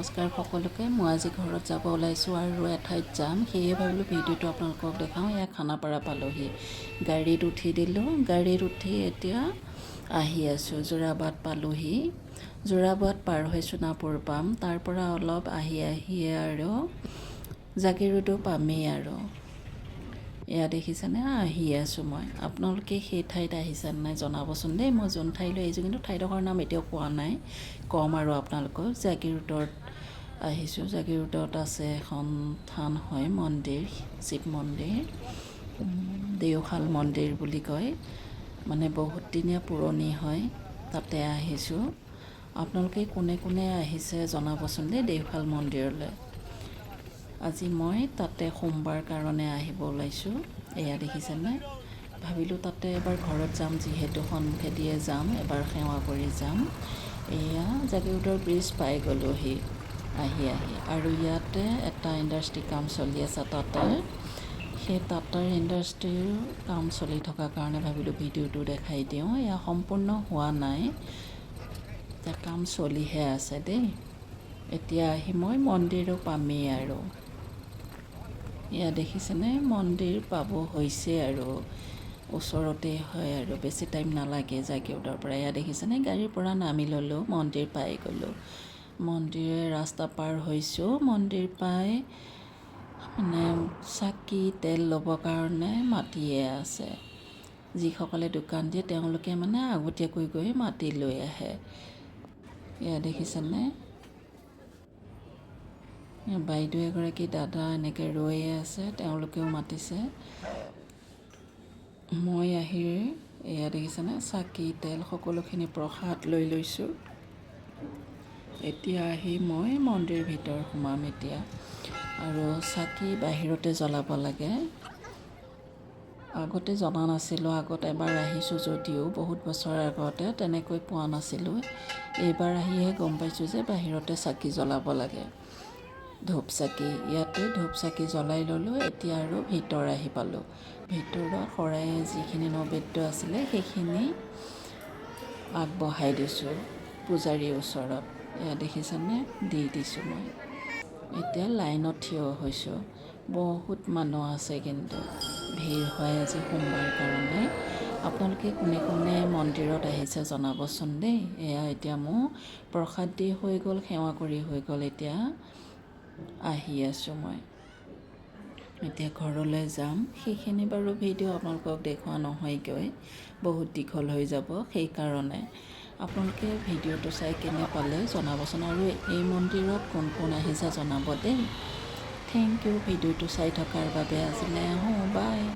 নমস্কাৰ সকলোকে। মই আজি ঘৰত যাব ওলাইছোঁ আৰু এঠাইত যাম, সেয়ে ভাবিলোঁ ভিডিঅ'টো আপোনালোকক দেখাওঁ। এয়া খানাপাৰা পালোহি, গাড়ীত উঠি দিলোঁ। গাড়ীত উঠি এতিয়া আহি আছোঁ, যোৰাবাট পালোহি। যোৰাবাট পাৰ হৈ সোণাপুৰ পাম, তাৰ পৰা অলপ আহিয়ে আৰু জাগিৰোডো পামেই আৰু। এয়া দেখিছেনে, আহি আছোঁ মই। আপোনালোকে সেই ঠাইত আহিছেনে নাই জনাবচোন দেই। মই যোন ঠাইলৈ আহিছোঁ, কিন্তু ঠাইডোখৰ নাম এতিয়াও কোৱা নাই, ক'ম আৰু আপোনালোকক। জাগিৰোডত আহিছোঁ। জাগিৰোডত আছে এখন থান হয়, মন্দিৰ, শিৱ মন্দিৰ, দেওশাল মন্দিৰ বুলি কয়, মানে বহুত দিনীয়া পুৰণি হয়। তাতে আহিছোঁ। আপোনালোকে কোনে কোনে আহিছে জনাবচোন দেই দেওশাল মন্দিৰলৈ। আজি মই তাতে সোমবাৰ কাৰণে আহিব ওলাইছোঁ। এয়া দেখিছেনে, ভাবিলোঁ তাতে এবাৰ ঘৰত যাম, যিহেতু সন্মুখেদিয়ে যাম, এবাৰ সেৱা কৰি যাম। এয়া জাগিৰোডৰ ব্ৰিজ পাই গ'লোহি আহি আৰু ইয়াতে এটা ইণ্ডাষ্ট্ৰি কাম চলি আছে তাতে। সেই টাটাৰ ইণ্ডাষ্ট্ৰিৰ কাম চলি থকাৰ কাৰণে ভাবিলোঁ ভিডিঅ'টো দেখাই দিওঁ। এয়া সম্পূৰ্ণ হোৱা নাই, এতিয়া কাম চলিহে আছে দেই। এতিয়া আহি মই মন্দিৰো পামেই আৰু। এয়া দেখিছেনে, মন্দিৰ পাব হৈছে আৰু, ওচৰতে হয় আৰু, বেছি টাইম নালাগে জাগিৰোডৰ পৰা। এয়া দেখিছেনে, গাড়ীৰ পৰা নামি ল'লোঁ, মন্দিৰ পাই গ'লোঁ। মন্দিৰে ৰাস্তা পাৰ হৈছোঁ। মন্দিৰ পাই মানে চাকি তেল ল'বৰ কাৰণে মাতিয়ে আছে। যিসকলে দোকান দিয়ে তেওঁলোকে মানে আগতীয়াকৈ গৈ মাতি লৈ আহে। এয়া দেখিছেনে, বাইদেউ এগৰাকী, দাদা এনেকৈ ৰৈয়ে আছে, তেওঁলোকেও মাতিছে। মই আহি এয়া দেখিছেনে, চাকি তেল সকলোখিনি প্ৰসাদ লৈ লৈছোঁ। এতিয়া আহি মই মন্দিৰ ভিতৰ সোমাম এতিয়া, আৰু চাকি বাহিৰতে জ্বলাব লাগে। আগতে জনা নাছিলোঁ, আগত এবাৰ আহিছোঁ যদিও বহুত বছৰ আগতে তেনেকৈ পোৱা নাছিলোঁ। এইবাৰ আহিহে গম পাইছোঁ যে বাহিৰতে চাকি জ্বলাব লাগে, ধূপ চাকি। ইয়াতে ধূপ চাকি জ্বলাই ল'লোঁ। এতিয়া আৰু ভিতৰ আহি পালোঁ। ভিতৰত শৰাইয়ে যিখিনি নৈবেদ্য আছিলে সেইখিনি আগবঢ়াই দিছোঁ পূজাৰীৰ ওচৰত। এয়া দেখিছেনে, দি দিছোঁ মই। এতিয়া লাইনত থিয় হৈছোঁ। বহুত মানুহ আছে, কিন্তু ভিৰ হয় আজি সোমবাৰ কাৰণে। আপোনালোকে কোনে কোনে মন্দিৰত আহিছে জনাবচোন দেই। এয়া এতিয়া মোৰ প্ৰসাদ দি হৈ গ'ল, সেৱা কৰি হৈ গ'ল। এতিয়া আহি আছোঁ মই। এতিয়া ঘৰলৈ যাম। সেইখিনি বাৰু ভিডিঅ' আপোনালোকক দেখুওৱা নহয়গৈ, বহুত দীঘল হৈ যাব। সেইকাৰণে আপোনালোকে ভিডিঅ'টো চাই কেনে পালে জনাবচোন, আৰু এই মন্দিৰত কোন কোন আহিছে জনাব দেই। থেংক ইউ ভিডিঅ'টো চাই থকাৰ বাবে। আজিলৈ আহোঁ, বাই।